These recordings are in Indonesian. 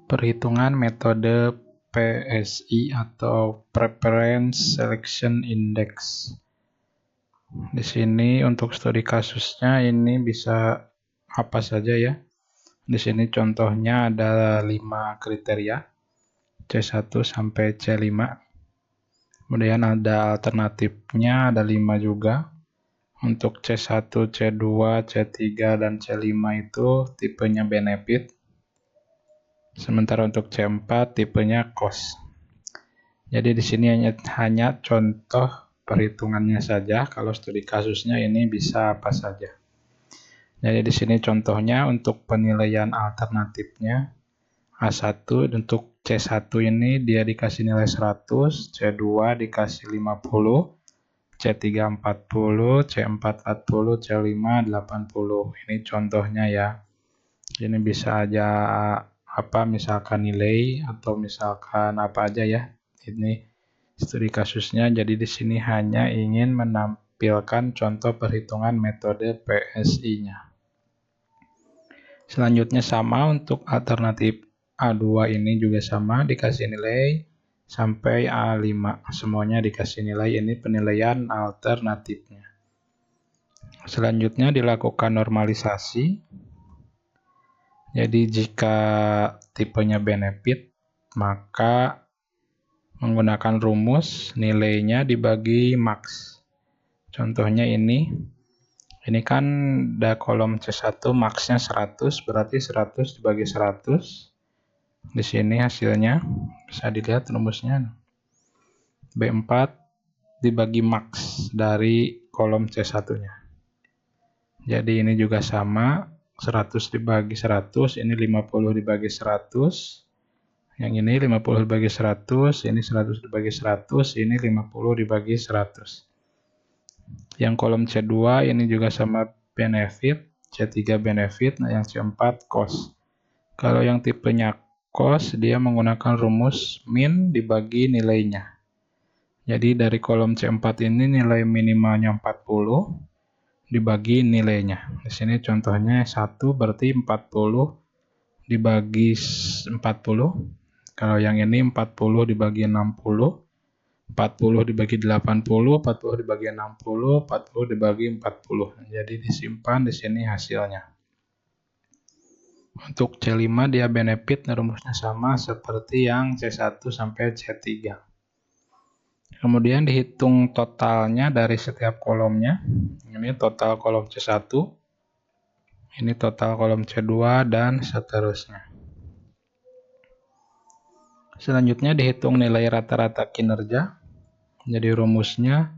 Perhitungan metode PSI atau Preference Selection Index. Di sini untuk studi kasusnya ini bisa apa saja ya. Di sini contohnya ada 5 kriteria, C1 sampai C5. Kemudian ada alternatifnya, ada 5 juga. Untuk C1, C2, C3, dan C5 itu tipenya benefit. Sementara untuk C4 tipenya cost. Jadi di sini hanya contoh perhitungannya saja. Kalau studi kasusnya ini bisa apa saja. Jadi di sini contohnya untuk penilaian alternatifnya A1 untuk C1 ini dia dikasih nilai 100, C2 dikasih 50, C3 40, C4 40, C5 80. Ini contohnya ya. Ini bisa aja misalkan nilai atau misalkan apa aja ya. Ini studi kasusnya. Jadi di sini hanya ingin menampilkan contoh perhitungan metode PSI-nya. Selanjutnya sama untuk alternatif A2 ini juga sama, dikasih nilai sampai A5. Semuanya dikasih nilai, ini penilaian alternatifnya. Selanjutnya dilakukan normalisasi. Jadi jika tipenya benefit, maka menggunakan rumus nilainya dibagi max. Contohnya ini kan ada kolom C1 max-nya 100, berarti 100 dibagi 100. Di sini hasilnya bisa dilihat rumusnya. B4 dibagi max dari kolom C1-nya. Jadi ini juga sama, 100 dibagi 100, ini 50 dibagi 100. Yang ini 50 dibagi 100, ini 100 dibagi 100, ini 50 dibagi 100. Yang kolom C2 ini juga sama benefit, C3 benefit, nah yang C4 cost. Kalau yang tipenya cost, dia menggunakan rumus min dibagi nilainya. Jadi dari kolom C4 ini nilai minimalnya 40 dibagi nilainya. Di sini contohnya 1 berarti 40 dibagi 40. Kalau yang ini 40 dibagi 60, 40 dibagi 80, 40 dibagi 60, 40 dibagi 40. Jadi disimpan di sini hasilnya. Untuk C5 dia benefit, rumusnya sama seperti yang C1 sampai C3. Kemudian dihitung totalnya dari setiap kolomnya. Ini total kolom C1, ini total kolom C2, dan seterusnya. Selanjutnya dihitung nilai rata-rata kinerja. Jadi rumusnya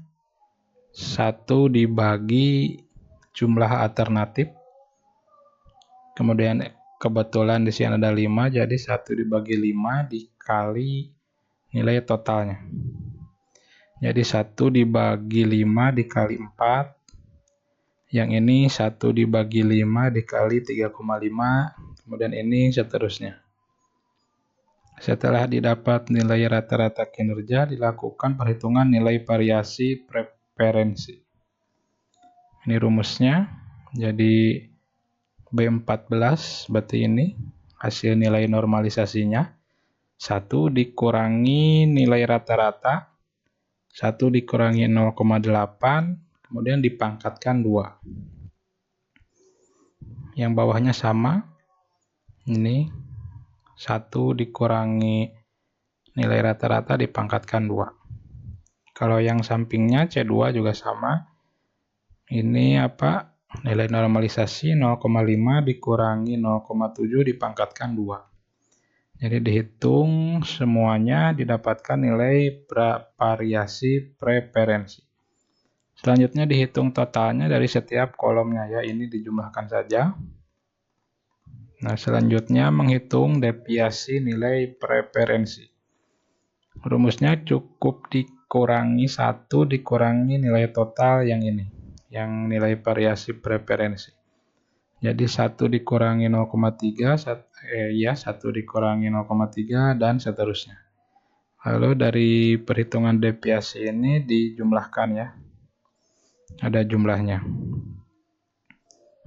1 dibagi jumlah alternatif. Kemudian kebetulan di sini ada 5, jadi 1 dibagi 5 dikali nilai totalnya. Jadi 1 dibagi 5 dikali 4. Yang ini 1 dibagi 5 dikali 3,5. Kemudian ini seterusnya. Setelah didapat nilai rata-rata kinerja, dilakukan perhitungan nilai variasi preferensi. Ini rumusnya. Jadi B14 berarti ini hasil nilai normalisasinya. 1 dikurangi nilai rata-rata. 1 dikurangi 0,8. Kemudian dipangkatkan 2. Yang bawahnya sama. Ini 1 dikurangi nilai rata-rata dipangkatkan 2. Kalau yang sampingnya C2 juga sama. Ini nilai normalisasi 0,5 dikurangi 0,7 dipangkatkan 2. Jadi dihitung semuanya didapatkan nilai variasi preferensi. Selanjutnya dihitung totalnya dari setiap kolomnya ya, ini dijumlahkan saja. Nah, selanjutnya menghitung deviasi nilai preferensi. Rumusnya cukup dikurangi 1 dikurangi nilai total yang ini, yang nilai variasi preferensi. Jadi 1 dikurangi 0,3, 1 dikurangi 0,3 dan seterusnya. Lalu dari perhitungan deviasi ini dijumlahkan ya. Ada jumlahnya.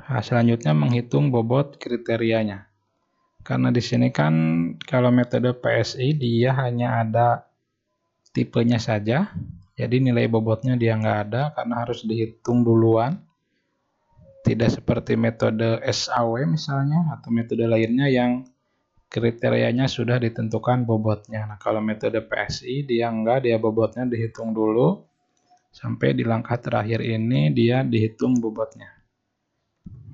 Nah, selanjutnya menghitung bobot kriterianya. Karena di sini kan kalau metode PSI dia hanya ada tipenya saja, jadi nilai bobotnya dia nggak ada karena harus dihitung duluan. Tidak seperti metode SAW misalnya atau metode lainnya yang kriterianya sudah ditentukan bobotnya. Nah, kalau metode PSI dia enggak, dia bobotnya dihitung dulu. Sampai di langkah terakhir ini dia dihitung bobotnya.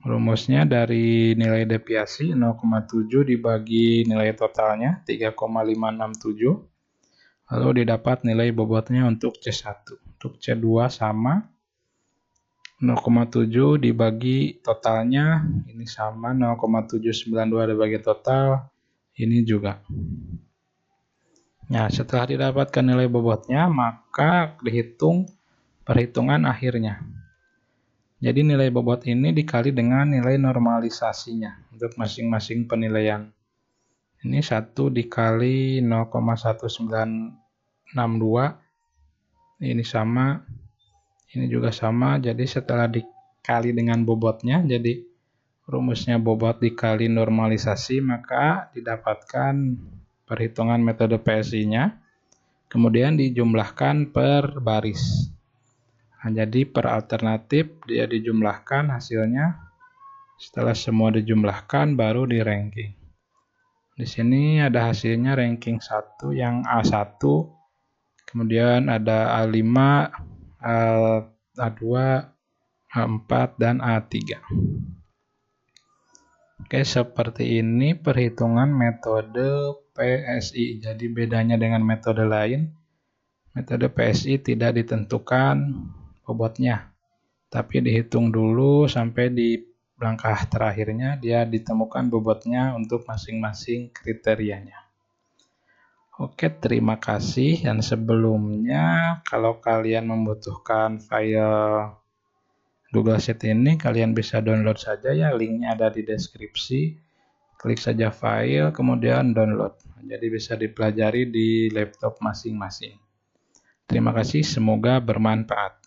Rumusnya dari nilai deviasi 0,7 dibagi nilai totalnya 3,567. Lalu didapat nilai bobotnya untuk C1. Untuk C2 sama 0,7 dibagi totalnya, ini sama 0,792 dibagi total, ini juga. Nah, setelah didapatkan nilai bobotnya, maka dihitung perhitungan akhirnya. Jadi nilai bobot ini dikali dengan nilai normalisasinya untuk masing-masing penilaian. Ini 1 dikali 0,1962, ini sama, ini juga sama. Jadi setelah dikali dengan bobotnya, jadi rumusnya bobot dikali normalisasi, maka didapatkan perhitungan metode PSI-nya, kemudian dijumlahkan per baris. Nah, jadi per alternatif dia dijumlahkan hasilnya. Setelah semua dijumlahkan baru di ranking. Di sini ada hasilnya ranking 1 yang A1, kemudian ada A5, A2, A4 dan A3. Oke, seperti ini perhitungan metode PSI. Jadi bedanya dengan metode lain, metode PSI tidak ditentukan bobotnya, tapi dihitung dulu sampai di langkah terakhirnya dia ditemukan bobotnya untuk masing-masing kriterianya. Oke, terima kasih. Dan sebelumnya kalau kalian membutuhkan file Google Sheet ini, kalian bisa download saja ya, linknya ada di deskripsi. Klik saja file, kemudian download. Jadi bisa dipelajari di laptop masing-masing. Terima kasih, semoga bermanfaat.